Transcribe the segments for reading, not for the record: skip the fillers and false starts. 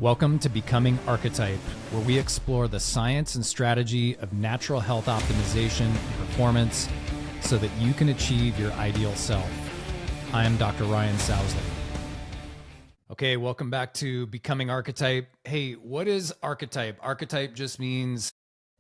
Welcome to Becoming Arketype, where we explore the science and strategy of natural health optimization and performance so that you can achieve your ideal self. I am Dr. Ryan Sousley. Okay, welcome back to Becoming Arketype. Hey, what is archetype? Archetype just means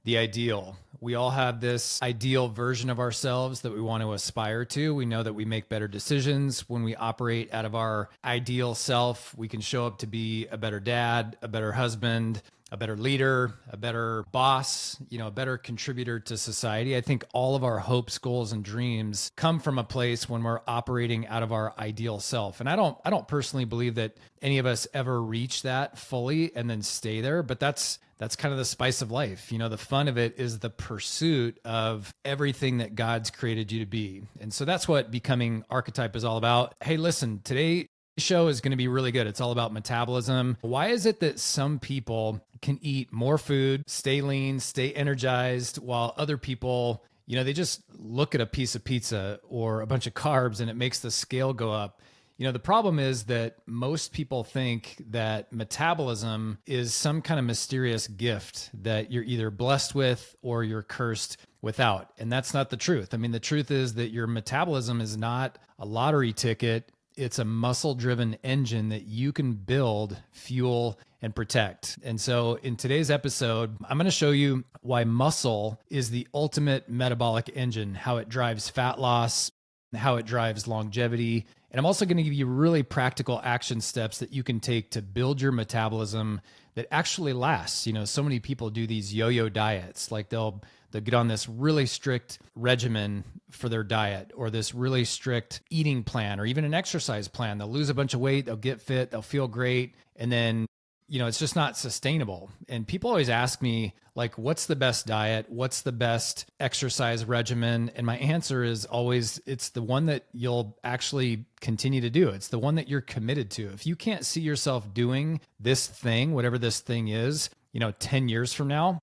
the ideal. We all have this ideal version of ourselves that we want to aspire to. We know that we make better decisions when we operate out of our ideal self. We can show up to be a better dad, a better husband, a better leader, a better boss, a better contributor to society. I think all of our hopes, goals, and dreams come from a place when we're operating out of our ideal self. And I don't personally believe that any of us ever reach that fully and then stay there, but that's kind of the spice of life. The fun of it is the pursuit of everything that God's created you to be. And so that's what Becoming Arketype is all about. Hey, listen, today's show is going to be really good. It's all about metabolism. Why is it that some people can eat more food, stay lean, stay energized, while other people, they just look at a piece of pizza or a bunch of carbs and it makes the scale go up? The problem is that most people think that metabolism is some kind of mysterious gift that you're either blessed with or you're cursed without. And that's not the truth. I mean, the truth is that your metabolism is not a lottery ticket. It's a muscle-driven engine that you can build, fuel, and protect. And so in today's episode, I'm going to show you why muscle is the ultimate metabolic engine, how it drives fat loss, how it drives longevity. And I'm also going to give you really practical action steps that you can take to build your metabolism that actually lasts. So many people do these yo-yo diets, like they'll get on this really strict regimen for their diet or this really strict eating plan or even an exercise plan. They'll lose a bunch of weight, they'll get fit, they'll feel great. And then, it's just not sustainable. And people always ask me, like, what's the best diet? What's the best exercise regimen? And my answer is always, it's the one that you'll actually continue to do. It's the one that you're committed to. If you can't see yourself doing this thing, whatever this thing is, 10 years from now,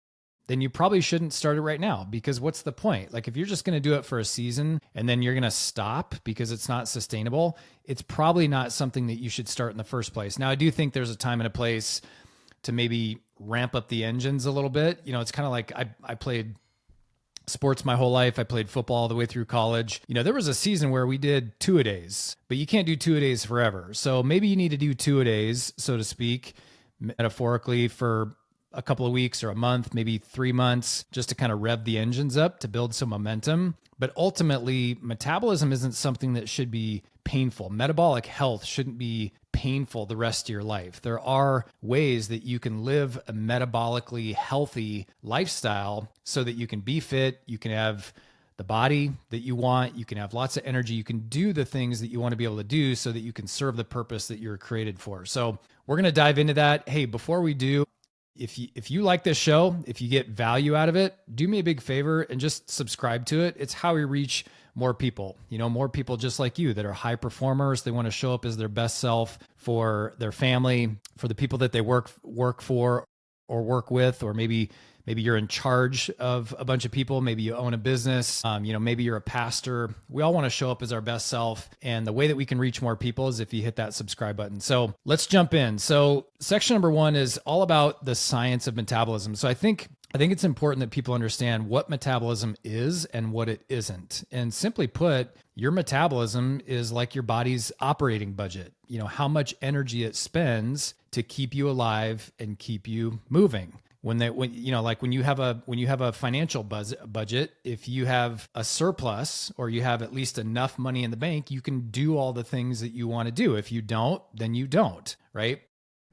then you probably shouldn't start it right now, because what's the point? Like, if you're just going to do it for a season and then you're going to stop because it's not sustainable, it's probably not something that you should start in the first place. Now, I do think there's a time and a place to maybe ramp up the engines a little bit. It's kind of like I played sports my whole life. I played football all the way through college. There was a season where we did 2-a-days, but you can't do 2-a-days forever. So maybe you need to do 2-a-days, so to speak, metaphorically, for a couple of weeks or a month, maybe 3 months, just to kind of rev the engines up to build some momentum. But ultimately, metabolism isn't something that should be painful. Metabolic health shouldn't be painful the rest of your life. There are ways that you can live a metabolically healthy lifestyle so that you can be fit, you can have the body that you want, you can have lots of energy, you can do the things that you want to be able to do so that you can serve the purpose that you're created for. So we're going to dive into that. Hey, before we do, if you like this show, if you get value out of it, do me a big favor and just subscribe to it. It's how we reach more people, more people just like you that are high performers. They want to show up as their best self for their family, for the people that they work for or work with, or maybe you're in charge of a bunch of people. Maybe you own a business. Maybe you're a pastor. We all want to show up as our best self. And the way that we can reach more people is if you hit that subscribe button. So let's jump in. So section number 1 is all about the science of metabolism. So I think it's important that people understand what metabolism is and what it isn't. And simply put, your metabolism is like your body's operating budget. How much energy it spends to keep you alive and keep you moving. When you have a financial budget, if you have a surplus or you have at least enough money in the bank, you can do all the things that you want to do. If you don't, then you don't, right?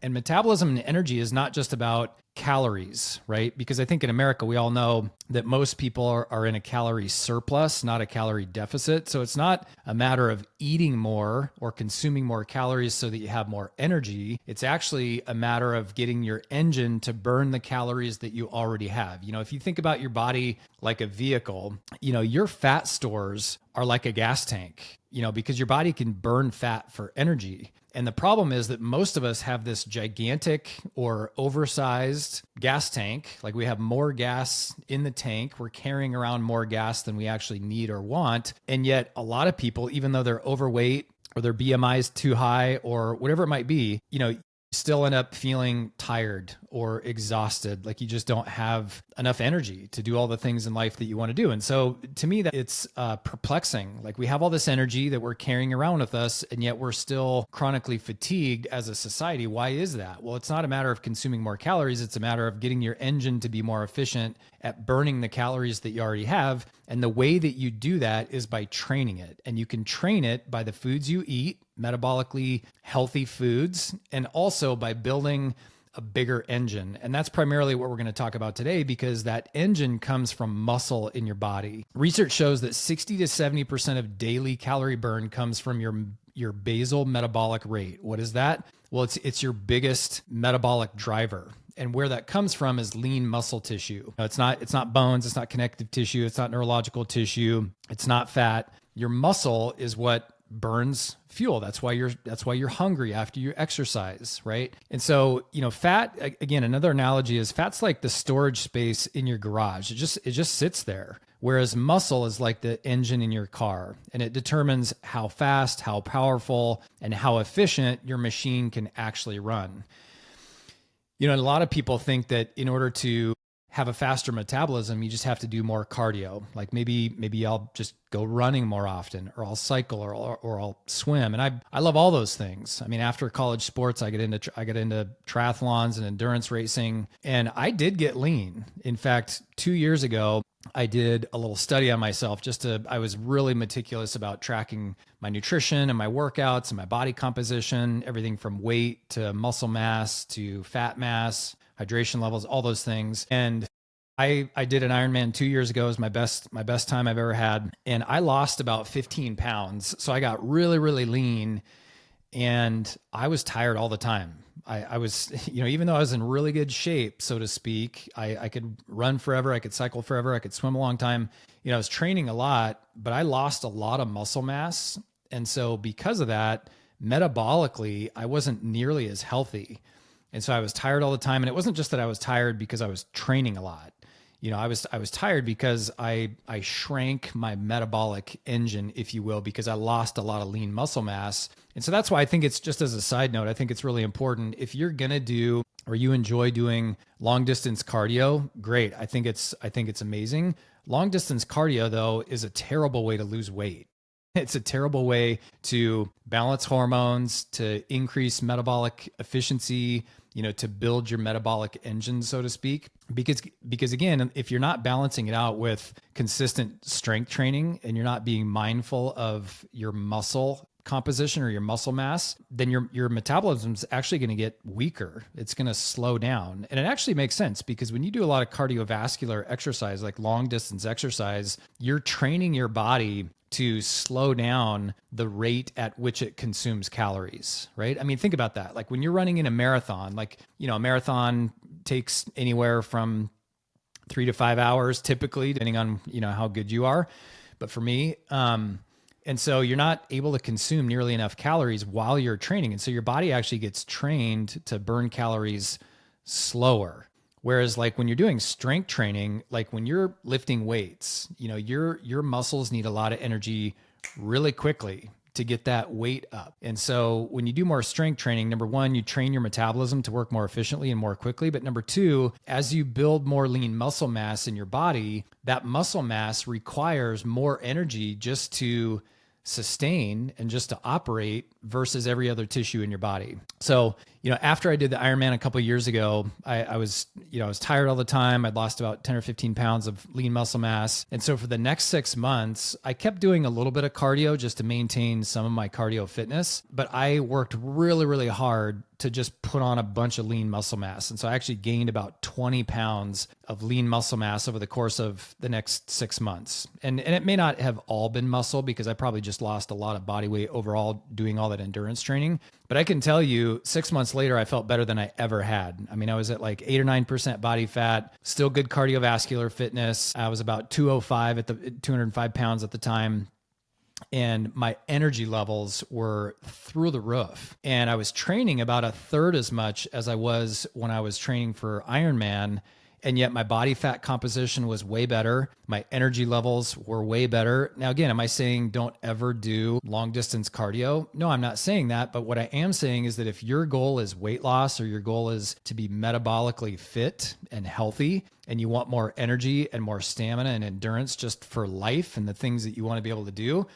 And metabolism and energy is not just about calories, right? Because I think in America, we all know that most people are in a calorie surplus, not a calorie deficit. So it's not a matter of eating more or consuming more calories so that you have more energy. It's actually a matter of getting your engine to burn the calories that you already have. If you think about your body like a vehicle, your fat stores are like a gas tank, because your body can burn fat for energy. And the problem is that most of us have this gigantic or oversized gas tank. Like, we have more gas in the tank. We're carrying around more gas than we actually need or want. And yet a lot of people, even though they're overweight or their BMI is too high or whatever it might be, still end up feeling tired or exhausted, like you just don't have enough energy to do all the things in life that you want to do. And so to me, that it's perplexing. Like we have all this energy that we're carrying around with us, and yet we're still chronically fatigued as a society. Why is that? Well, it's not a matter of consuming more calories. It's a matter of getting your engine to be more efficient at burning the calories that you already have. And the way that you do that is by training it. And you can train it by the foods you eat, metabolically healthy foods, and also by building a bigger engine. And that's primarily what we're going to talk about today, because that engine comes from muscle in your body. Research shows that 60 to 70% of daily calorie burn comes from your basal metabolic rate. What is that? Well, it's your biggest metabolic driver. And where that comes from is lean muscle tissue. No, it's not bones, it's not connective tissue, it's not neurological tissue, it's not fat. Your muscle is what burns fuel. That's why you're hungry after you exercise, right? And so, fat, again, another analogy is fat's like the storage space in your garage. It just sits there. Whereas muscle is like the engine in your car, and it determines how fast, how powerful, and how efficient your machine can actually run. A lot of people think that in order to have a faster metabolism, you just have to do more cardio. Like maybe I'll just go running more often, or I'll cycle, or I'll swim. And I love all those things. I mean, after college sports, I get into triathlons and endurance racing, and I did get lean. In fact, 2 years ago, I did a little study on myself. I was really meticulous about tracking my nutrition and my workouts and my body composition, everything from weight to muscle mass to fat mass, hydration levels, all those things. And I did an Ironman 2 years ago. It was my best time I've ever had. And I lost about 15 pounds. So I got really, really lean, and I was tired all the time. I was, even though I was in really good shape, so to speak, I could run forever. I could cycle forever. I could swim a long time. I was training a lot, but I lost a lot of muscle mass. And so because of that, metabolically, I wasn't nearly as healthy. And so I was tired all the time. And it wasn't just that I was tired because I was training a lot. I was tired because I shrank my metabolic engine, if you will, because I lost a lot of lean muscle mass. And so that's why I think it's, just as a side note, I think it's really important. If you're going to do, or you enjoy doing long distance cardio, great. I think it's amazing. Long distance cardio, though, is a terrible way to lose weight. It's a terrible way to balance hormones, to increase metabolic efficiency, to build your metabolic engine, so to speak. Because again, if you're not balancing it out with consistent strength training, and you're not being mindful of your muscle composition or your muscle mass, then your metabolism is actually going to get weaker. It's going to slow down. And it actually makes sense, because when you do a lot of cardiovascular exercise, like long distance exercise, you're training your body to slow down the rate at which it consumes calories, right? I mean, think about that. Like when you're running in a marathon, a marathon takes anywhere from 3 to 5 hours, typically, depending on, how good you are. But for me, and so you're not able to consume nearly enough calories while you're training. And so your body actually gets trained to burn calories slower. Whereas like when you're doing strength training, like when you're lifting weights, your muscles need a lot of energy really quickly to get that weight up. And so when you do more strength training, number one, you train your metabolism to work more efficiently and more quickly. But number two, as you build more lean muscle mass in your body, that muscle mass requires more energy just to sustain and just to operate versus every other tissue in your body. So, after I did the Ironman a couple of years ago, I was tired all the time. I'd lost about 10 or 15 pounds of lean muscle mass. And so for the next 6 months, I kept doing a little bit of cardio just to maintain some of my cardio fitness, but I worked really, really hard to just put on a bunch of lean muscle mass. And so I actually gained about 20 pounds of lean muscle mass over the course of the next 6 months. And it may not have all been muscle, because I probably just lost a lot of body weight overall doing all that endurance training. But I can tell you, 6 months later, I felt better than I ever had. I mean, I was at like 8 or 9% body fat, still good cardiovascular fitness. I was about 205 pounds at the time. And my energy levels were through the roof. And I was training about a third as much as I was when I was training for Ironman. And yet my body fat composition was way better. My energy levels were way better. Now, again, am I saying don't ever do long distance cardio? No, I'm not saying that. But what I am saying is that if your goal is weight loss or your goal is to be metabolically fit and healthy, and you want more energy and more stamina and endurance just for life and the things that you want to be able to do,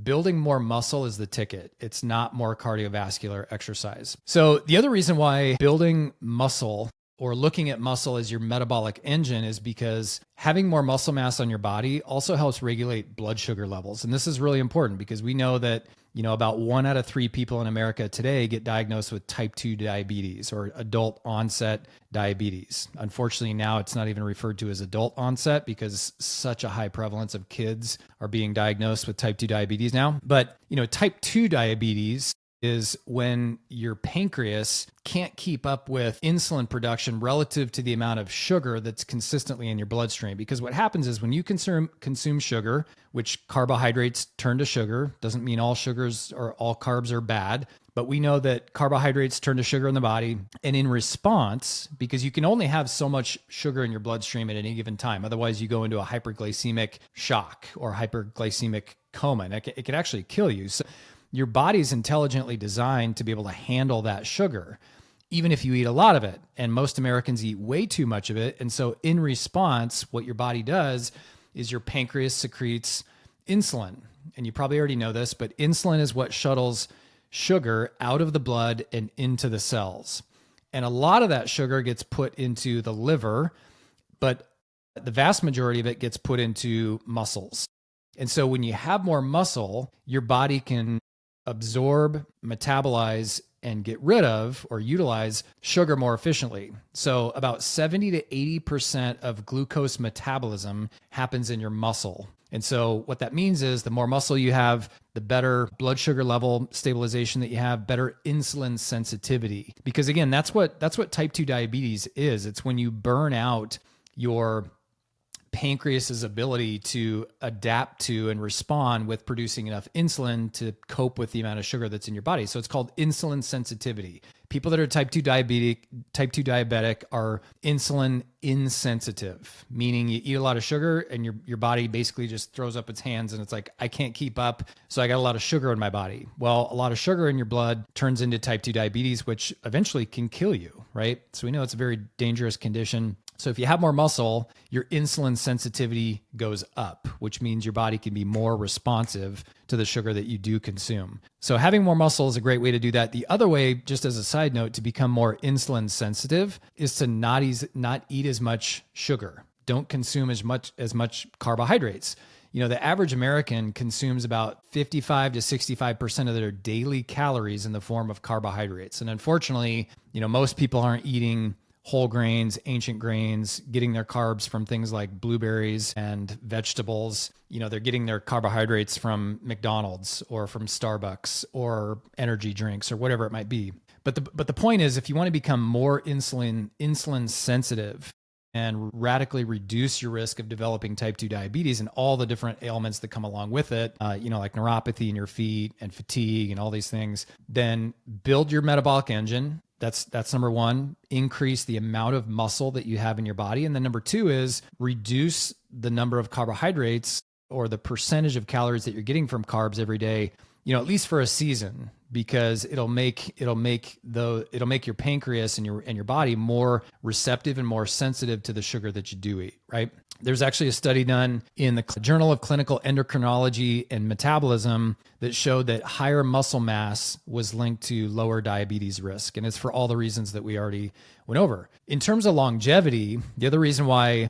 building more muscle is the ticket. It's not more cardiovascular exercise. So the other reason why building muscle or looking at muscle as your metabolic engine is because having more muscle mass on your body also helps regulate blood sugar levels. And this is really important because we know that, about 1 out of 3 people in America today get diagnosed with type 2 diabetes or adult onset diabetes. Unfortunately, now it's not even referred to as adult onset because such a high prevalence of kids are being diagnosed with type 2 diabetes now. But, type 2 diabetes is when your pancreas can't keep up with insulin production relative to the amount of sugar that's consistently in your bloodstream. Because what happens is when you consume sugar, which carbohydrates turn to sugar, doesn't mean all sugars or all carbs are bad, but we know that carbohydrates turn to sugar in the body. And in response, because you can only have so much sugar in your bloodstream at any given time, otherwise you go into a hyperglycemic shock or hyperglycemic coma, and it can actually kill you. So your body's intelligently designed to be able to handle that sugar, even if you eat a lot of it. And most Americans eat way too much of it. And so in response, what your body does is your pancreas secretes insulin. And you probably already know this, but insulin is what shuttles sugar out of the blood and into the cells. And a lot of that sugar gets put into the liver, but the vast majority of it gets put into muscles. And so when you have more muscle, your body can absorb, metabolize, and get rid of or utilize sugar more efficiently. So about 70 to 80% of glucose metabolism happens in your muscle. And so what that means is the more muscle you have, the better blood sugar level stabilization that you have, better insulin sensitivity. Because again, that's what type 2 diabetes is. It's when you burn out your pancreas's ability to adapt to and respond with producing enough insulin to cope with the amount of sugar that's in your body. So it's called insulin sensitivity. People that are type 2 diabetic are insulin insensitive, meaning you eat a lot of sugar and your body basically just throws up its hands and it's like, I can't keep up, so I got a lot of sugar in my body. Well, a lot of sugar in your blood turns into type 2 diabetes, which eventually can kill you, right? So we know it's a very dangerous condition. So if you have more muscle, your insulin sensitivity goes up, which means your body can be more responsive to the sugar that you do consume. So having more muscle is a great way to do that. The other way, just as a side note, to become more insulin sensitive is to not eat as much sugar. Don't consume as much carbohydrates. The average American consumes about 55 to 65% of their daily calories in the form of carbohydrates. And unfortunately, most people aren't eating whole grains, ancient grains, getting their carbs from things like blueberries and vegetables. They're getting their carbohydrates from McDonald's or from Starbucks or energy drinks or whatever it might be. But the point is, if you want to become more insulin sensitive and radically reduce your risk of developing type 2 diabetes and all the different ailments that come along with it, like neuropathy in your feet and fatigue and all these things, then build your metabolic engine. That's number one, increase the amount of muscle that you have in your body. And then number two is reduce the number of carbohydrates or the percentage of calories that you're getting from carbs every day, at least for a season, because it'll make your pancreas and your body more receptive and more sensitive to the sugar that you do eat, right? There's actually a study done in the Journal of Clinical Endocrinology and Metabolism that showed that higher muscle mass was linked to lower diabetes risk. And it's for all the reasons that we already went over. In terms of longevity, the other reason why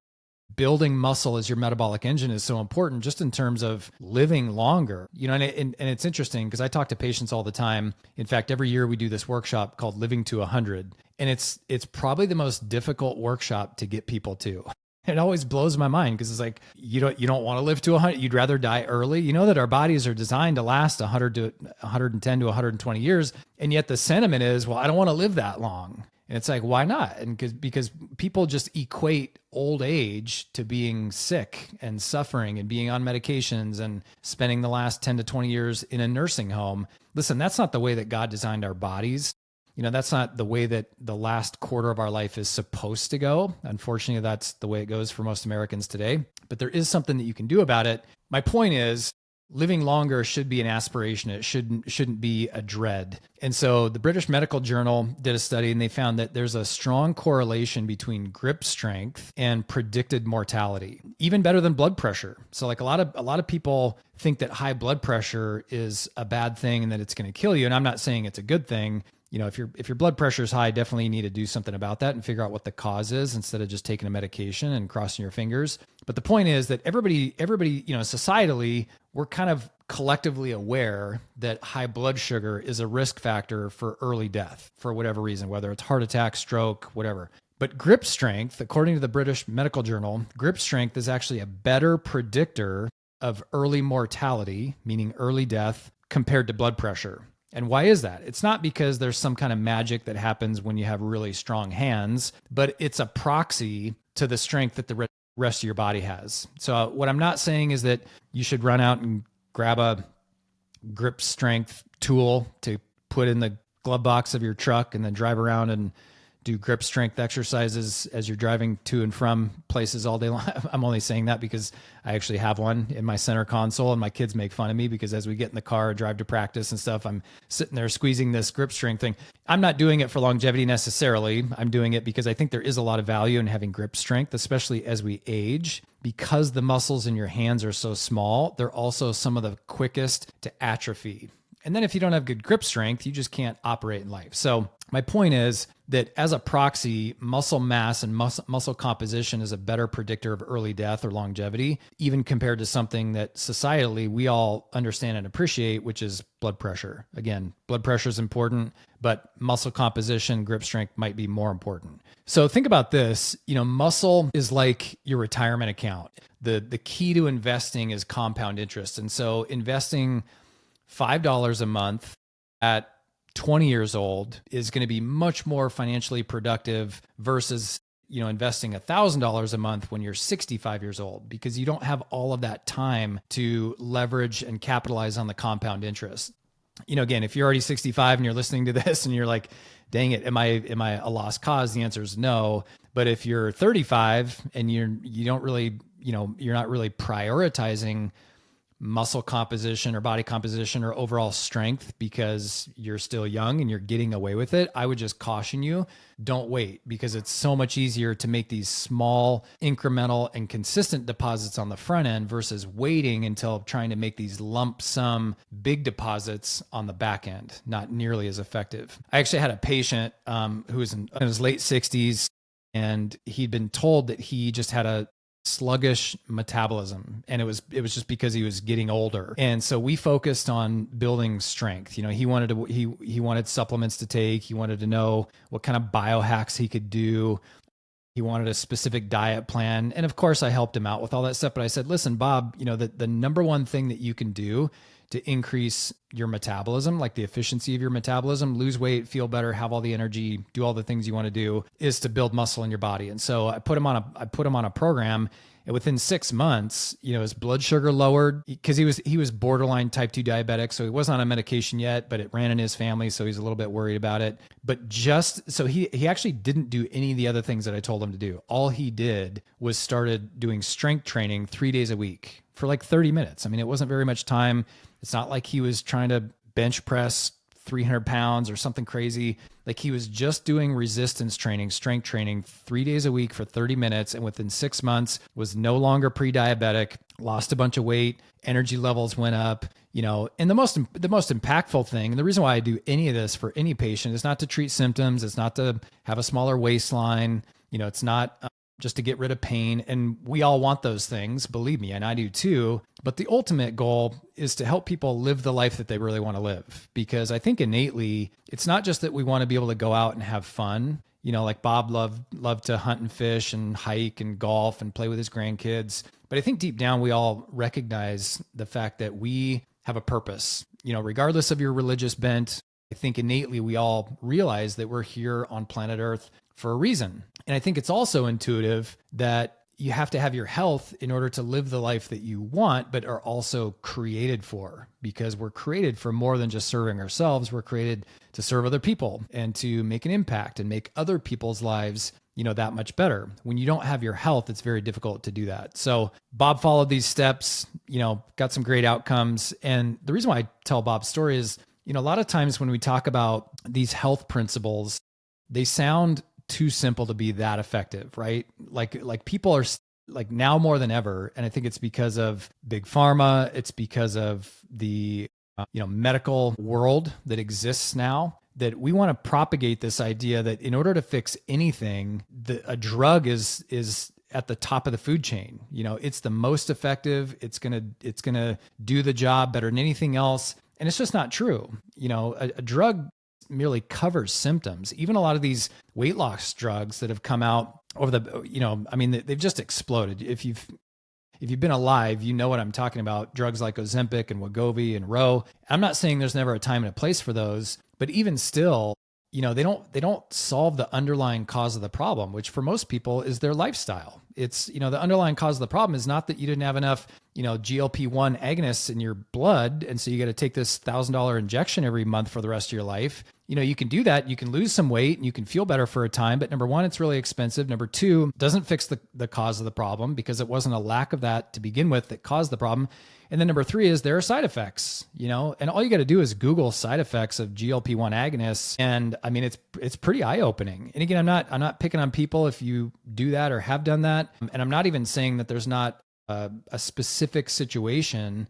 building muscle as your metabolic engine is so important, just in terms of living longer, and it's interesting because I talk to patients all the time. In fact, every year we do this workshop called Living to 100. And it's probably the most difficult workshop to get people to. It always blows my mind because it's like, you don't want to live to 100. You'd rather die early. You know that our bodies are designed to last 100 to 110 to 120 years. And yet the sentiment is, well, I don't want to live that long. And it's like, why not? And because people just equate old age to being sick and suffering and being on medications and spending the last 10 to 20 years in a nursing home. Listen, that's not the way that God designed our bodies. That's not the way that the last quarter of our life is supposed to go. Unfortunately, that's the way it goes for most Americans today. But there is something that you can do about it. My point is, living longer should be an aspiration. It shouldn't be a dread. And so the British Medical Journal did a study, and they found that there's a strong correlation between grip strength and predicted mortality, even better than blood pressure. So like a lot of people think that high blood pressure is a bad thing and that it's going to kill you. And I'm not saying it's a good thing. If your blood pressure is high, definitely need to do something about that and figure out what the cause is instead of just taking a medication and crossing your fingers. But the point is that everybody, societally, we're kind of collectively aware that high blood sugar is a risk factor for early death for whatever reason, whether it's heart attack, stroke, whatever. But grip strength, according to the British Medical Journal, grip strength is actually a better predictor of early mortality, meaning early death, compared to blood pressure. And why is that? It's not because there's some kind of magic that happens when you have really strong hands, but it's a proxy to the strength that the rest of your body has. So what I'm not saying is that you should run out and grab a grip strength tool to put in the glove box of your truck and then drive around and do grip strength exercises as you're driving to and from places all day long. I'm only saying that because I actually have one in my center console, and my kids make fun of me because as we get in the car, drive to practice and stuff, I'm sitting there squeezing this grip strength thing. I'm not doing it for longevity necessarily. I'm doing it because I think there is a lot of value in having grip strength, especially as we age. Because the muscles in your hands are so small, they're also some of the quickest to atrophy. And then if you don't have good grip strength, you just can't operate in life. So my point is that as a proxy, muscle mass and muscle composition is a better predictor of early death or longevity, even compared to something that societally we all understand and appreciate, which is blood pressure. Again, blood pressure is important, but muscle composition, grip strength might be more important. So think about this, muscle is like your retirement account. The key to investing is compound interest. And so investing $5 a month at 20 years old is going to be much more financially productive versus, investing $1,000 a month when you're 65 years old, because you don't have all of that time to leverage and capitalize on the compound interest. Again, if you're already 65 and you're listening to this and you're like, dang it, am I a lost cause? The answer is no. But if you're 35 and you're not really prioritizing muscle composition or body composition or overall strength because you're still young and you're getting away with it, I would just caution you, don't wait, because it's so much easier to make these small, incremental, and consistent deposits on the front end versus waiting until trying to make these lump sum big deposits on the back end. Not nearly as effective. I actually had a patient who was in his late 60s, and he'd been told that he just had a sluggish metabolism, and it was just because he was getting older. And so we focused on building strength. He wanted supplements to take. He wanted to know what kind of biohacks he could do. He wanted a specific diet plan. And of course I helped him out with all that stuff, but I said, listen, Bob, the number one thing that you can do to increase your metabolism, like the efficiency of your metabolism, lose weight, feel better, have all the energy, do all the things you want to do, is to build muscle in your body. And so I put him on a program, and within 6 months, his blood sugar lowered because he was borderline type 2 diabetic. So he wasn't on a medication yet, but it ran in his family. So he's a little bit worried about it. But he actually didn't do any of the other things that I told him to do. All he did was started doing strength training 3 days a week for like 30 minutes. I mean, it wasn't very much time. It's not like he was trying to bench press 300 pounds or something crazy. Like, he was just doing resistance training, strength training 3 days a week for 30 minutes. And within 6 months was no longer pre-diabetic, lost a bunch of weight, energy levels went up, and the most impactful thing, and the reason why I do any of this for any patient is not to treat symptoms. It's not to have a smaller waistline. It's not just to get rid of pain. And we all want those things, believe me, and I do too. But the ultimate goal is to help people live the life that they really want to live. Because I think innately, it's not just that we want to be able to go out and have fun. Like Bob loved to hunt and fish and hike and golf and play with his grandkids. But I think deep down, we all recognize the fact that we have a purpose. Regardless of your religious bent, I think innately we all realize that we're here on planet Earth for a reason. And I think it's also intuitive that you have to have your health in order to live the life that you want, but are also created for, because we're created for more than just serving ourselves. We're created to serve other people and to make an impact and make other people's lives, that much better. When you don't have your health, it's very difficult to do that. So Bob followed these steps, got some great outcomes. And the reason why I tell Bob's story is, a lot of times when we talk about these health principles, they sound too simple to be that effective, right? Like people are like now more than ever. And I think it's because of big pharma. It's because of the, medical world that exists now, that we want to propagate this idea that in order to fix anything, a drug is at the top of the food chain. It's the most effective. It's gonna do the job better than anything else. And it's just not true. A drug merely covers symptoms. Even a lot of these weight loss drugs that have come out over they've just exploded. If you've been alive, you know what I'm talking about. Drugs like Ozempic and Wegovy and Roe. I'm not saying there's never a time and a place for those, but even still, they don't solve the underlying cause of the problem, which for most people is their lifestyle. It's, the underlying cause of the problem is not that you didn't have enough, GLP-1 agonists in your blood. And so you got to take this $1,000 injection every month for the rest of your life. You can do that. You can lose some weight and you can feel better for a time. But number one, it's really expensive. Number two, doesn't fix the cause of the problem, because it wasn't a lack of that to begin with that caused the problem. And then number three is there are side effects, and all you got to do is Google side effects of GLP-1 agonists. And I mean, it's pretty eye-opening. And again, I'm not picking on people if you do that or have done that. And I'm not even saying that there's not a specific situation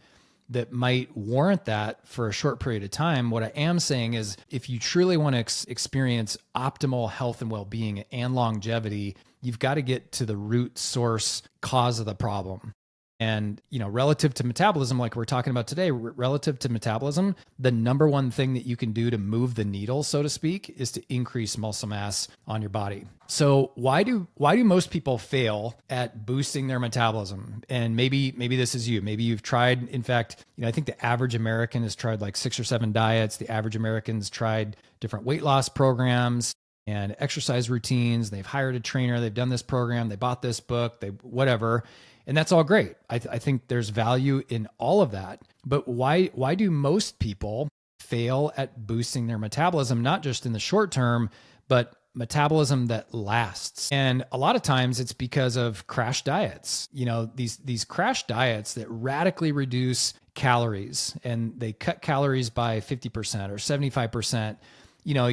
that might warrant that for a short period of time. What I am saying is, if you truly want to experience optimal health and well-being and longevity, you've got to get to the root source cause of the problem. And, relative to metabolism, like we're talking about today, relative to metabolism, the number one thing that you can do to move the needle, so to speak, is to increase muscle mass on your body. So why do most people fail at boosting their metabolism? And maybe this is you. Maybe you've tried, in fact, I think the average American has tried like 6 or 7 diets. The average American's tried different weight loss programs and exercise routines. They've hired a trainer. They've done this program. They bought this book, whatever. And that's all great. I think there's value in all of that. But why do most people fail at boosting their metabolism, not just in the short term, but metabolism that lasts? And a lot of times it's because of crash diets. These crash diets that radically reduce calories, and they cut calories by 50% or 75%.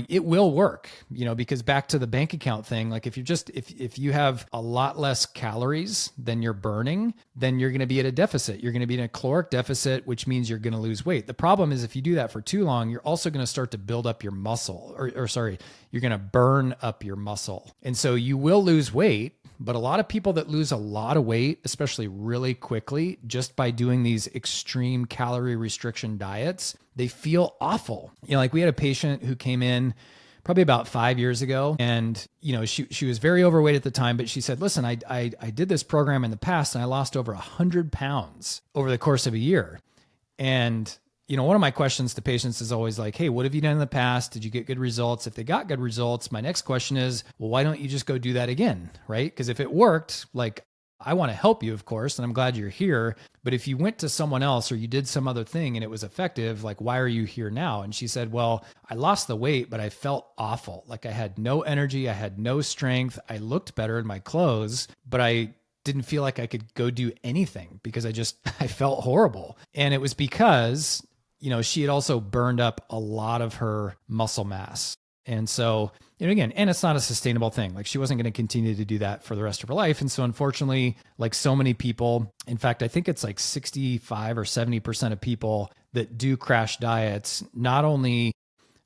It will work, because back to the bank account thing, like if you have a lot less calories than you're burning, then you're going to be at a deficit. You're going to be in a caloric deficit, which means you're going to lose weight. The problem is if you do that for too long, you're also going to start to build up your muscle you're going to burn up your muscle. And so you will lose weight. But a lot of people that lose a lot of weight, especially really quickly, just by doing these extreme calorie restriction diets, they feel awful. Like we had a patient who came in probably about 5 years ago, and she was very overweight at the time, but she said, listen, I did this program in the past and I lost over 100 pounds over the course of a year. And one of my questions to patients is always like, hey, what have you done in the past? Did you get good results? If they got good results, my next question is, well, why don't you just go do that again, right? Because if it worked, like, I want to help you, of course, and I'm glad you're here. But if you went to someone else or you did some other thing and it was effective, like, why are you here now? And she said, well, I lost the weight, but I felt awful. Like I had no energy. I had no strength. I looked better in my clothes, but I didn't feel like I could go do anything because I felt horrible. And it was because she had also burned up a lot of her muscle mass. And so, again, and it's not a sustainable thing. Like she wasn't going to continue to do that for the rest of her life. And so unfortunately, like so many people, in fact, I think it's like 65 or 70% of people that do crash diets, not only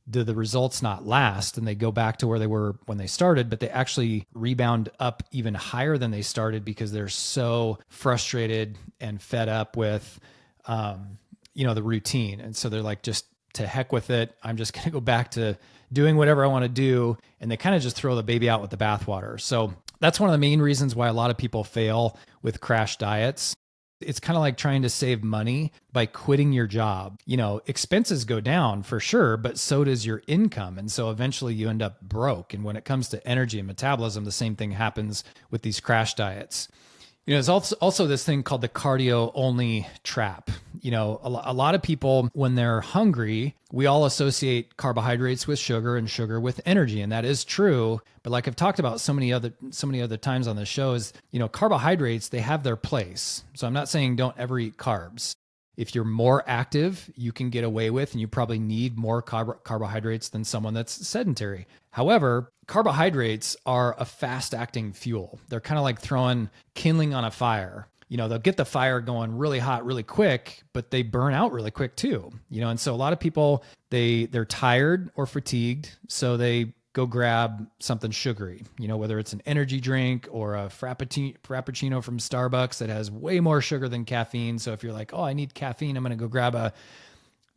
do the results not last and they go back to where they were when they started, but they actually rebound up even higher than they started because they're so frustrated and fed up with, the routine. And so they're like, just to heck with it. I'm just going to go back to doing whatever I want to do. And they kind of just throw the baby out with the bathwater. So that's one of the main reasons why a lot of people fail with crash diets. It's kind of like trying to save money by quitting your job. Expenses go down for sure, but so does your income. And so eventually you end up broke. And when it comes to energy and metabolism, the same thing happens with these crash diets. There's also this thing called the cardio only trap. A lot of people, when they're hungry, we all associate carbohydrates with sugar and sugar with energy. And that is true. But like I've talked about so many other times on the show is, carbohydrates, they have their place. So I'm not saying don't ever eat carbs. If you're more active, you can get away with, and you probably need more carbohydrates than someone that's sedentary. However, carbohydrates are a fast acting fuel. They're kind of like throwing kindling on a fire. They'll get the fire going really hot, really quick, but they burn out really quick too. And so a lot of people, they're tired or fatigued. So they go grab something sugary, whether it's an energy drink or a frappuccino from Starbucks that has way more sugar than caffeine. So if you're like, oh, I need caffeine, I'm going to go grab a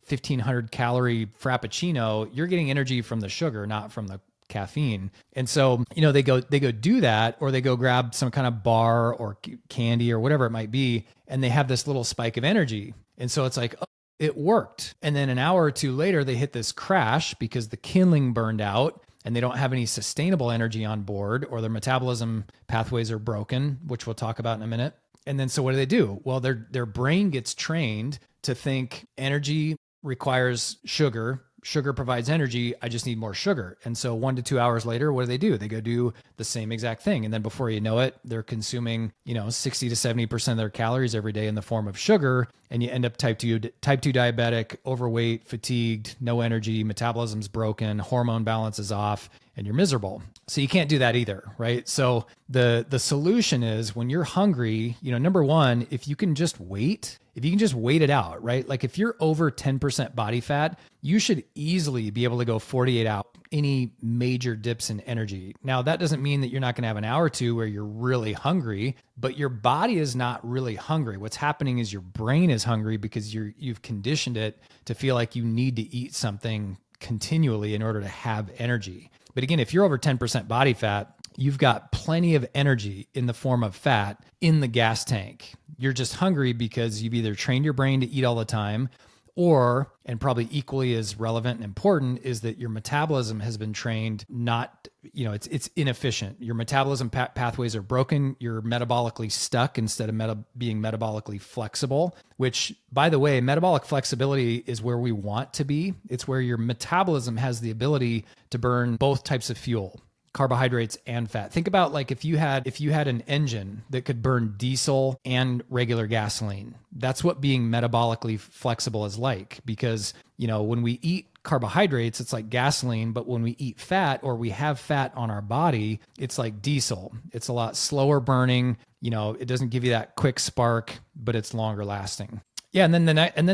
1,500 calorie frappuccino, you're getting energy from the sugar, not from the caffeine. And so, they go do that, or they go grab some kind of bar or candy or whatever it might be, and they have this little spike of energy. And so it's like, oh, it worked. And then an hour or two later, they hit this crash because the kindling burned out and they don't have any sustainable energy on board, or their metabolism pathways are broken, which we'll talk about in a minute. And then, so what do? Well, their brain gets trained to think energy requires sugar. Sugar provides energy. I just need more sugar. And so 1 to 2 hours later, what do? They go do the same exact thing. And then before you know it, they're consuming, 60 to 70% of their calories every day in the form of sugar. And you end up type 2 diabetic, overweight, fatigued, no energy, metabolism's broken, hormone balance is off, and you're miserable. So you can't do that either, right? So the solution is, when you're hungry, number one, if you can just wait it out, right? Like if you're over 10% body fat, you should easily be able to go 48 hours, any major dips in energy. Now, that doesn't mean that you're not going to have an hour or two where you're really hungry, but your body is not really hungry. What's happening is your brain is hungry because you've conditioned it to feel like you need to eat something continually in order to have energy. But again, if you're over 10% body fat, you've got plenty of energy in the form of fat in the gas tank. You're just hungry because you've either trained your brain to eat all the time, or, and probably equally as relevant and important, is that your metabolism has been trained not, it's inefficient. Your metabolism pathways are broken. You're metabolically stuck instead of being metabolically flexible, which, by the way, metabolic flexibility is where we want to be. It's where your metabolism has the ability to burn both types of fuel, carbohydrates and fat. Think about like if you had an engine that could burn diesel and regular gasoline. That's what being metabolically flexible is like, because, when we eat carbohydrates, it's like gasoline, but when we eat fat, or we have fat on our body, it's like diesel. It's a lot slower burning. It doesn't give you that quick spark, but it's longer lasting. Yeah, and then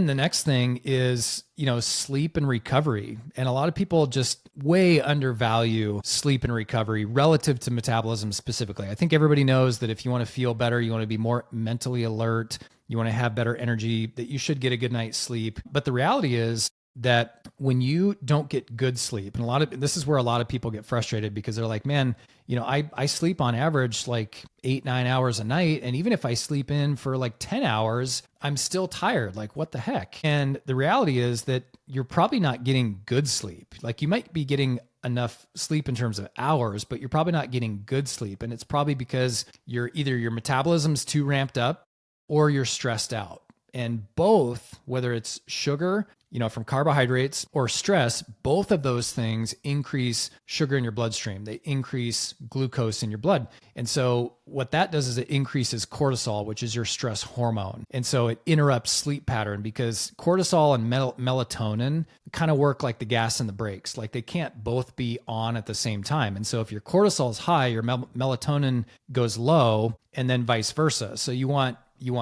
the next thing is, sleep and recovery. And a lot of people just way undervalue sleep and recovery relative to metabolism specifically. I think everybody knows that if you want to feel better, you want to be more mentally alert, you want to have better energy, that you should get a good night's sleep. But the reality is that when you don't get good sleep, and this is where a lot of people get frustrated, because they're like, man, I sleep on average like 8-9 hours a night. And even if I sleep in for like 10 hours, I'm still tired. Like, what the heck? And the reality is that you're probably not getting good sleep. Like, you might be getting enough sleep in terms of hours, but you're probably not getting good sleep. And it's probably because either your metabolism's too ramped up, or you're stressed out. And both, whether it's sugar, from carbohydrates, or stress, both of those things increase sugar in your bloodstream. They increase glucose in your blood. And so what that does is it increases cortisol, which is your stress hormone. And so it interrupts sleep pattern, because cortisol and melatonin kind of work like the gas and the brakes. Like, they can't both be on at the same time. And so if your cortisol is high, your melatonin goes low, and then vice versa. So you want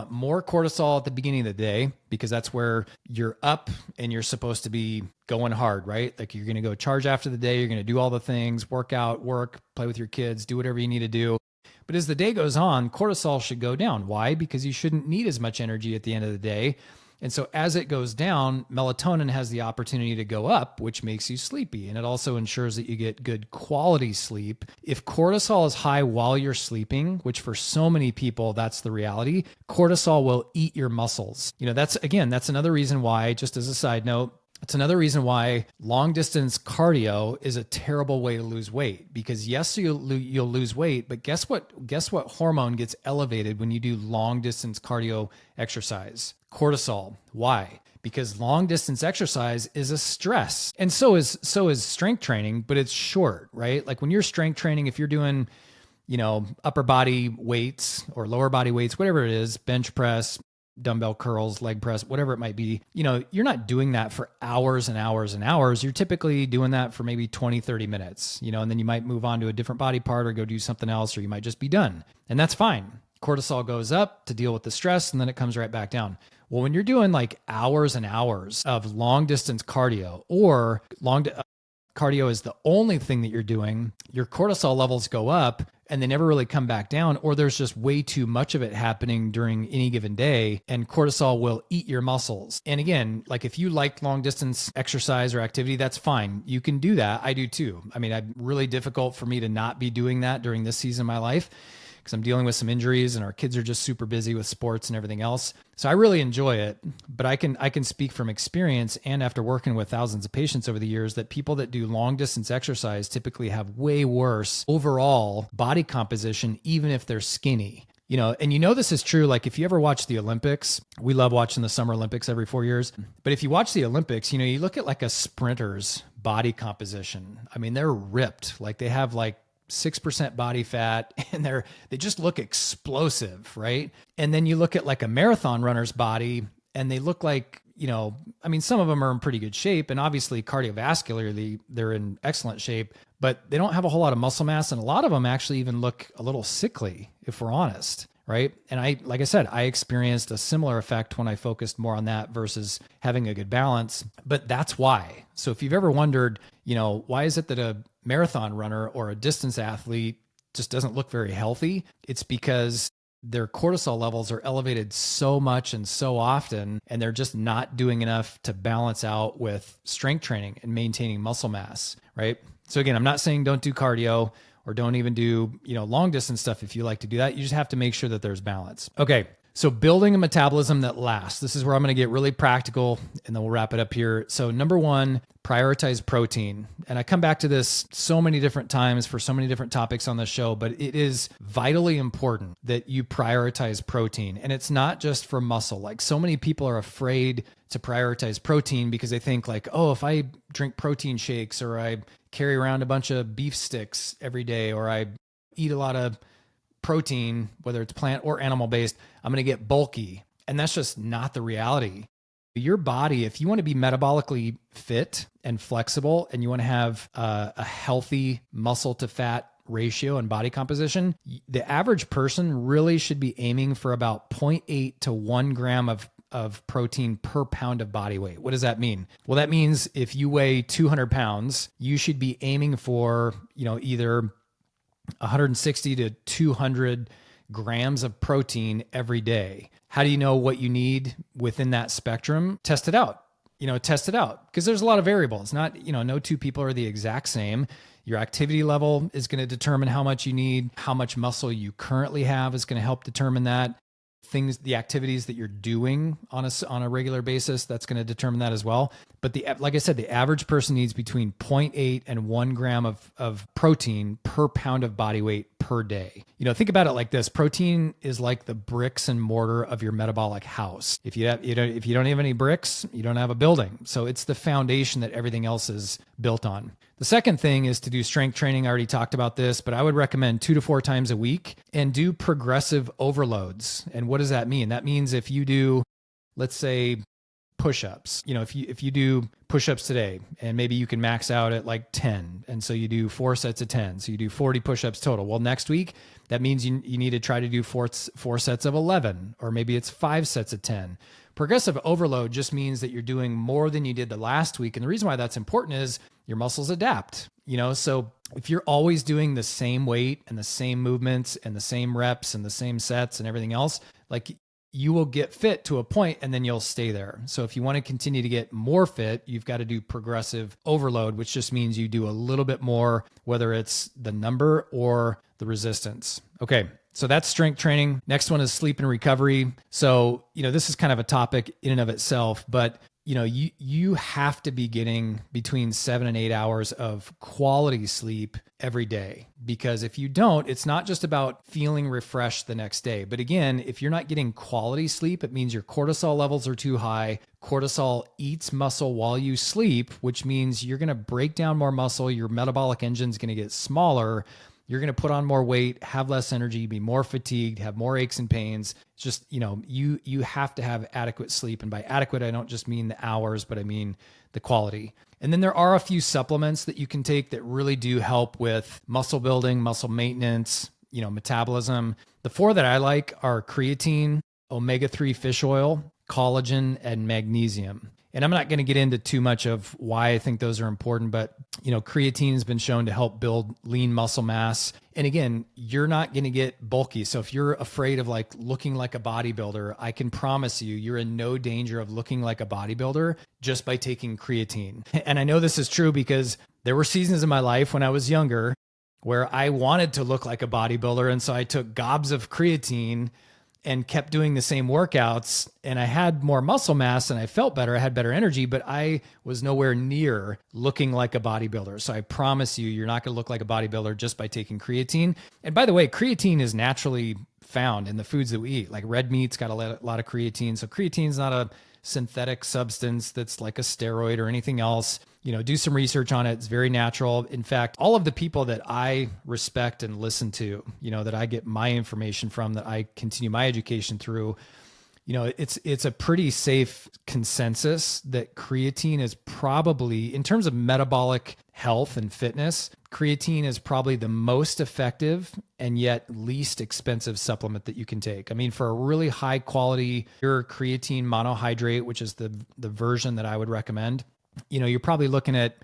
more cortisol at the beginning of the day, because that's where you're up and you're supposed to be going hard, right? Like, you're going to go charge after the day. You're going to do all the things, work out, work, play with your kids, do whatever you need to do. But as the day goes on, cortisol should go down. Why? Because you shouldn't need as much energy at the end of the day. And so as it goes down, melatonin has the opportunity to go up, which makes you sleepy. And it also ensures that you get good quality sleep. If cortisol is high while you're sleeping, which for so many people, that's the reality, cortisol will eat your muscles. That's another reason why, just as a side note, It's another reason why long distance cardio is a terrible way to lose weight, because yes, you'll lose weight, but guess what hormone gets elevated when you do long distance cardio exercise? Cortisol. Why? Because long distance exercise is a stress. And so is strength training, but it's short, right? Like when you're strength training, if you're doing, upper body weights or lower body weights, whatever it is, bench press, dumbbell curls, leg press, whatever it might be, you're not doing that for hours and hours and hours. You're typically doing that for maybe 20, 30 minutes, and then you might move on to a different body part or go do something else, or you might just be done. And that's fine. Cortisol goes up to deal with the stress, and then it comes right back down. Well, when you're doing like hours and hours of long distance cardio, or cardio is the only thing that you're doing, your cortisol levels go up and they never really come back down, or there's just way too much of it happening during any given day, and cortisol will eat your muscles. And again, like if you like long distance exercise or activity, that's fine. You can do that. I do too. I mean, it's really difficult for me to not be doing that during this season of my life, because I'm dealing with some injuries and our kids are just super busy with sports and everything else. So I really enjoy it, but I can speak from experience and after working with thousands of patients over the years that people that do long distance exercise typically have way worse overall body composition, even if they're skinny. And this is true. Like if you ever watch the Olympics, we love watching the Summer Olympics every 4 years. But if you watch the Olympics, you look at like a sprinter's body composition. I mean, they're ripped. Like they have like 6% body fat and they just look explosive, right? And then you look at like a marathon runner's body and they look like, some of them are in pretty good shape, and obviously cardiovascularly, they're in excellent shape, but they don't have a whole lot of muscle mass. And a lot of them actually even look a little sickly, if we're honest, right? And like I said, I experienced a similar effect when I focused more on that versus having a good balance, but that's why. So if you've ever wondered, why is it that a marathon runner or a distance athlete just doesn't look very healthy? It's because their cortisol levels are elevated so much and so often, and they're just not doing enough to balance out with strength training and maintaining muscle mass, right? So again, I'm not saying don't do cardio or don't even do, long distance stuff if you like to do that. You just have to make sure that there's balance. Okay. So building a metabolism that lasts. This is where I'm going to get really practical, and then we'll wrap it up here. So number one, prioritize protein. And I come back to this so many different times for so many different topics on the show, but it is vitally important that you prioritize protein. And it's not just for muscle. Like so many people are afraid to prioritize protein because they think like, oh, if I drink protein shakes or I carry around a bunch of beef sticks every day, or I eat a lot of protein, whether it's plant or animal based, I'm going to get bulky. And that's just not the reality. Your body, if you want to be metabolically fit and flexible, and you want to have a healthy muscle to fat ratio and body composition, the average person really should be aiming for about 0.8 to 1 gram of protein per pound of body weight. What does that mean? Well, that means if you weigh 200 pounds, you should be aiming for, either 160 to 200 grams of protein every day. How do you know what you need within that spectrum? Test it out. Test it out, because there's a lot of variables. Not, no two people are the exact same. Your activity level is going to determine how much you need. How much muscle you currently have is going to help determine that. The activities that you're doing on a regular basis, that's going to determine that as well. But like I said, the average person needs between 0.8 and 1 gram of protein per pound of body weight per day. Think about it like this. Protein is like the bricks and mortar of your metabolic house. If you don't have any bricks, you don't have a building. So it's the foundation that everything else is built on. The second thing is to do strength training. I already talked about this, but I would recommend 2 to 4 times a week and do progressive overloads. And what does that mean? That means if you do, let's say, push-ups, if you do push-ups today, and maybe you can max out at like 10. And so you do 4 sets of 10. So you do 40 push-ups total. Well, next week, that means you need to try to do four sets of 11, or maybe it's 5 sets of 10. Progressive overload just means that you're doing more than you did the last week. And the reason why that's important is your muscles adapt, so if you're always doing the same weight and the same movements and the same reps and the same sets and everything else, like you will get fit to a point and then you'll stay there. So if you want to continue to get more fit, you've got to do progressive overload, which just means you do a little bit more, whether it's the number or the resistance. Okay. So that's strength training. Next one is sleep and recovery. So, this is kind of a topic in and of itself, but you have to be getting between 7 and 8 hours of quality sleep every day, because if you don't, it's not just about feeling refreshed the next day. But again, if you're not getting quality sleep, it means your cortisol levels are too high. Cortisol eats muscle while you sleep, which means you're going to break down more muscle. Your metabolic engine's going to get smaller. You're going to put on more weight, have less energy, be more fatigued, have more aches and pains. It's just, you have to have adequate sleep. And by adequate, I don't just mean the hours, but I mean the quality. And then there are a few supplements that you can take that really do help with muscle building, muscle maintenance, metabolism. The 4 that I like are creatine, omega-3 fish oil, collagen, and magnesium. And I'm not going to get into too much of why I think those are important, but creatine has been shown to help build lean muscle mass. And again, you're not going to get bulky. So if you're afraid of looking like a bodybuilder, I can promise you're in no danger of looking like a bodybuilder just by taking creatine. And I know this is true because there were seasons in my life when I was younger where I wanted to look like a bodybuilder. And so I took gobs of creatine and kept doing the same workouts, and I had more muscle mass and I felt better. I had better energy, but I was nowhere near looking like a bodybuilder. So I promise you're not going to look like a bodybuilder just by taking creatine. And by the way, creatine is naturally found in the foods that we eat. Like red meat's got a lot of creatine. So creatine is not a synthetic substance that's like a steroid or anything else. Do some research on it. It's very natural. In fact, all of the people that I respect and listen to, that I get my information from, that I continue my education through, it's a pretty safe consensus that creatine is probably, in terms of metabolic health and fitness, creatine is probably the most effective and yet least expensive supplement that you can take. I mean, for a really high quality pure creatine monohydrate, which is the version that I would recommend, you're probably looking at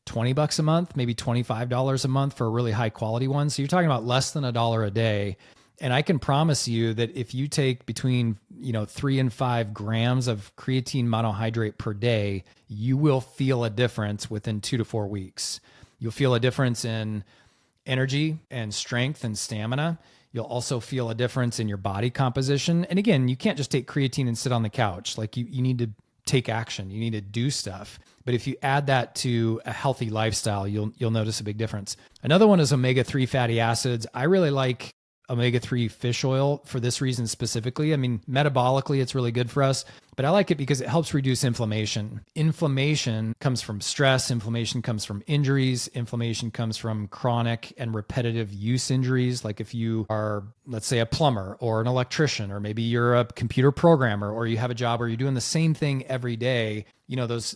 $20 a month, maybe $25 a month for a really high quality one. So you're talking about less than $1 a day. And I can promise you that if you take between 3 and 5 grams of creatine monohydrate per day, you will feel a difference within 2 to 4 weeks. You'll feel a difference in energy and strength and stamina. You'll also feel a difference in your body composition. And again, you can't just take creatine and sit on the couch. You need to take action. You need to do stuff. But if you add that to a healthy lifestyle, you'll notice a big difference. Another one is omega-3 fatty acids. I really like omega-3 fish oil for this reason specifically. I mean, metabolically, it's really good for us, but I like it because it helps reduce inflammation. Inflammation comes from stress. Inflammation comes from injuries. Inflammation comes from chronic and repetitive use injuries. Like if you are, let's say, a plumber or an electrician, or maybe you're a computer programmer, or you have a job where you're doing the same thing every day,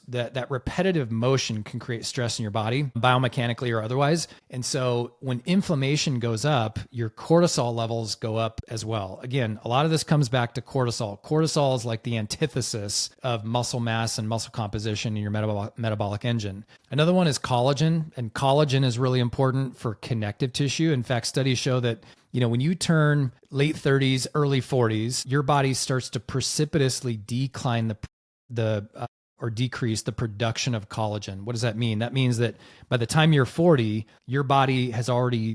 that repetitive motion can create stress in your body, biomechanically or otherwise. And so when inflammation goes up, your cortisol levels go up as well. Again, a lot of this comes back to cortisol. Cortisol is like the antithesis of muscle mass and muscle composition in your metabolic engine. Another one is collagen, and collagen is really important for connective tissue. In fact, studies show that when you turn late 30s, early 40s, your body starts to precipitously decline or decrease the production of collagen. What does that mean? That means that by the time you're 40, your body has already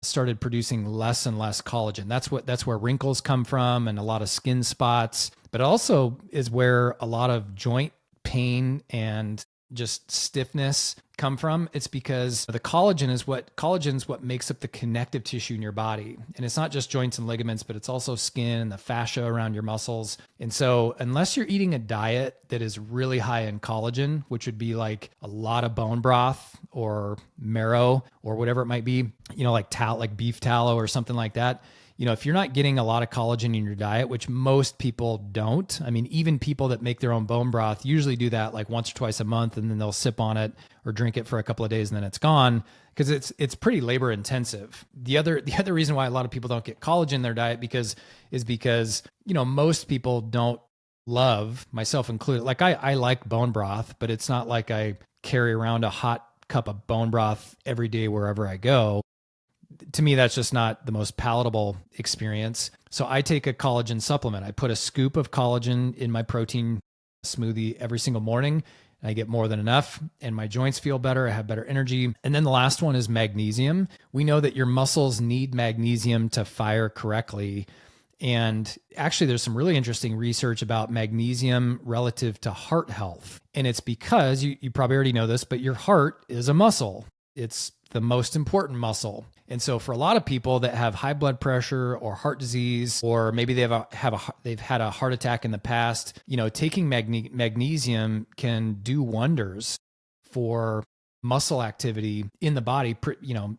started producing less and less collagen. That's where wrinkles come from and a lot of skin spots, but it also is where a lot of joint pain and just stiffness come from. It's because the collagen is what makes up the connective tissue in your body. And it's not just joints and ligaments, but it's also skin and the fascia around your muscles. And so unless you're eating a diet that is really high in collagen, which would be like a lot of bone broth or marrow or whatever it might be, like beef tallow or something like that, if you're not getting a lot of collagen in your diet, which most people don't, I mean, even people that make their own bone broth usually do that like once or twice a month, and then they'll sip on it or drink it for a couple of days and then it's gone, because it's pretty labor intensive. The other reason why a lot of people don't get collagen in their diet is because most people don't love, myself included. Like I like bone broth, but it's not like I carry around a hot cup of bone broth every day wherever I go. To me, that's just not the most palatable experience. So I take a collagen supplement. I put a scoop of collagen in my protein smoothie every single morning. And I get more than enough, and my joints feel better. I have better energy. And then the last one is magnesium. We know that your muscles need magnesium to fire correctly. And actually, there's some really interesting research about magnesium relative to heart health. And it's because you probably already know this, but your heart is a muscle. It's the most important muscle. And so for a lot of people that have high blood pressure or heart disease, or maybe they've had a heart attack in the past, taking magnesium can do wonders for muscle activity in the body,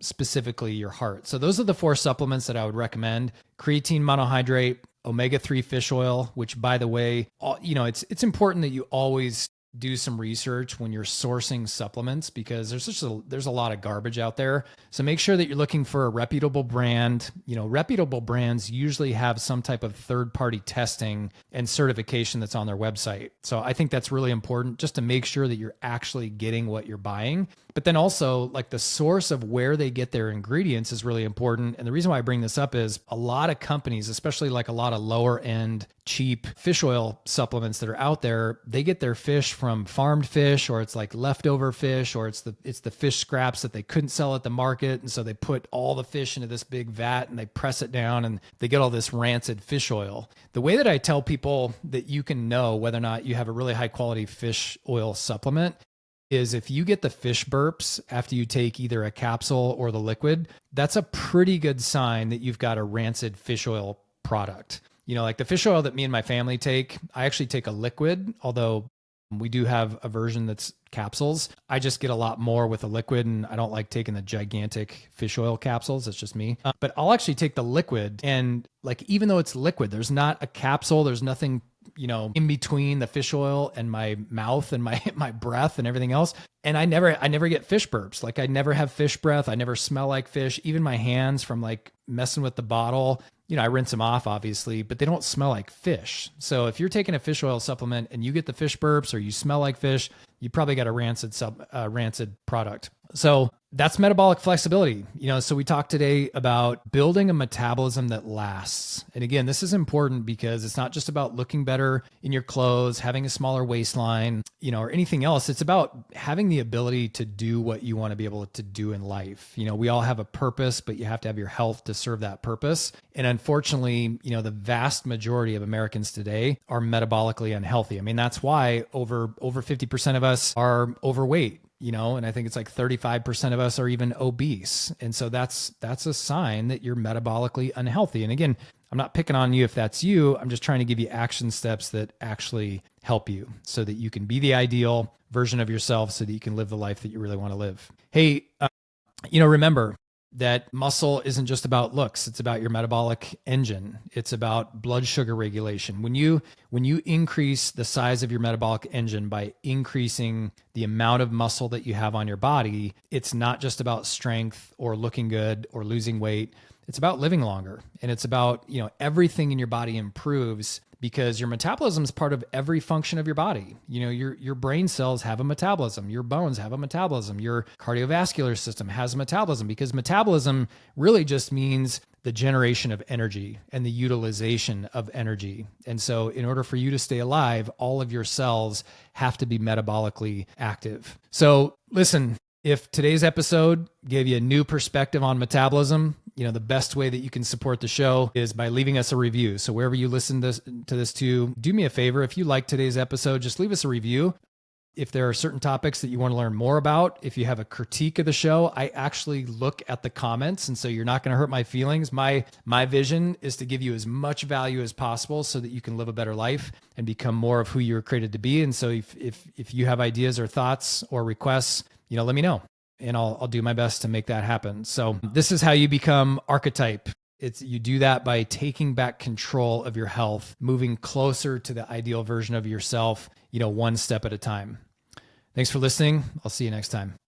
specifically your heart. So those are the 4 supplements that I would recommend: creatine monohydrate, omega-3 fish oil, which, by the way, it's important that you always do some research when you're sourcing supplements, because there's a lot of garbage out there. So make sure that you're looking for a reputable brand. Reputable brands usually have some type of third-party testing and certification that's on their website. So I think that's really important, just to make sure that you're actually getting what you're buying. But then also, like, the source of where they get their ingredients is really important. And the reason why I bring this up is a lot of companies, especially like a lot of lower end cheap fish oil supplements that are out there, they get their fish from farmed fish, or it's like leftover fish, or it's the fish scraps that they couldn't sell at the market. And so they put all the fish into this big vat and they press it down and they get all this rancid fish oil. The way that I tell people that you can know whether or not you have a really high quality fish oil supplement is if you get the fish burps after you take either a capsule or the liquid, that's a pretty good sign that you've got a rancid fish oil product. Like the fish oil that me and my family take, I actually take a liquid, although we do have a version that's capsules. I just get a lot more with a liquid, and I don't like taking the gigantic fish oil capsules. It's just me. But I'll actually take the liquid, and like, even though it's liquid, there's not a capsule, there's nothing in between the fish oil and my mouth and my breath and everything else. And I never get fish burps. Like, I never have fish breath. I never smell like fish. Even my hands from like messing with the bottle, I rinse them off obviously, but they don't smell like fish. So if you're taking a fish oil supplement and you get the fish burps or you smell like fish, you probably got a rancid product. So that's metabolic flexibility. So we talked today about building a metabolism that lasts. And again, this is important because it's not just about looking better in your clothes, having a smaller waistline, or anything else. It's about having the ability to do what you want to be able to do in life. We all have a purpose, but you have to have your health to serve that purpose. And unfortunately, the vast majority of Americans today are metabolically unhealthy. I mean, that's why over 50% of us are overweight. And I think it's like 35% of us are even obese. And so that's a sign that you're metabolically unhealthy. And again, I'm not picking on you if that's you. I'm just trying to give you action steps that actually help you so that you can be the ideal version of yourself, so that you can live the life that you really want to live. Hey, remember that muscle isn't just about looks. It's about your metabolic engine. It's about blood sugar regulation. When you increase the size of your metabolic engine by increasing the amount of muscle that you have on your body, it's not just about strength or looking good or losing weight. It's about living longer. And it's about, everything in your body improves because your metabolism is part of every function of your body. Your brain cells have a metabolism, your bones have a metabolism, your cardiovascular system has a metabolism, because metabolism really just means the generation of energy and the utilization of energy. And so in order for you to stay alive, all of your cells have to be metabolically active. So listen, if today's episode gave you a new perspective on metabolism, the best way that you can support the show is by leaving us a review. So wherever you listen to this, do me a favor. If you like today's episode, just leave us a review. If there are certain topics that you want to learn more about, if you have a critique of the show, I actually look at the comments. And so you're not going to hurt my feelings. My vision is to give you as much value as possible so that you can live a better life and become more of who you were created to be. And so if you have ideas or thoughts or requests, let me know, and I'll do my best to make that happen. So this is how you become archetype. You do that by taking back control of your health, moving closer to the ideal version of yourself, one step at a time. Thanks for listening. I'll see you next time.